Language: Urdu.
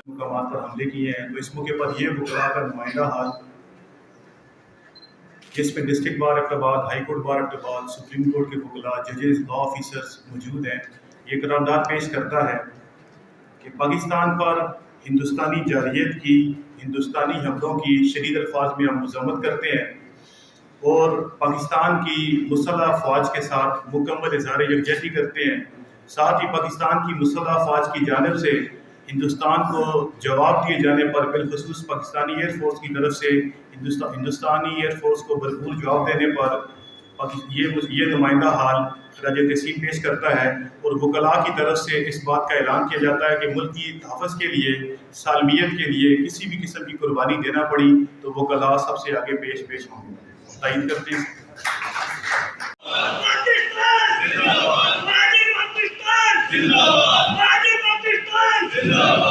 مقامات پر حملے کیے ہیں، تو اس موقع پر یہ وکلاء کا نمائندہ حال جس میں ڈسٹرکٹ بار ایبٹ آباد، ہائی کورٹ بار ایبٹ آباد، سپریم کورٹ کے وکلاء، ججز، لا آفیسرز موجود ہیں، یہ قرارداد پیش کرتا ہے کہ پاکستان پر ہندوستانی جارحیت کی، ہندوستانی حملوں کی شدید الفاظ میں ہم مذمت کرتے ہیں اور پاکستان کی مسلح افواج کے ساتھ مکمل اظہار یکجہتی کرتے ہیں۔ ساتھ ہی پاکستان کی مسلح افواج کی جانب سے ہندوستان کو جواب دیے جانے پر، بالخصوص پاکستانی ایئر فورس کی طرف سے ہندوستانی ایئر فورس کو بھرپور جواب دینے پر یہ نمائندہ حال خراج تحسین پیش کرتا ہے اور وکلاء کی طرف سے اس بات کا اعلان کیا جاتا ہے کہ ملک کی تحفظ کے لیے، سالمیت کے لیے کسی بھی قسم کی قربانی دینا پڑی تو وکلاء سب سے آگے پیش ہوں گے۔ تائید کرتے ہیں۔ زندہ باد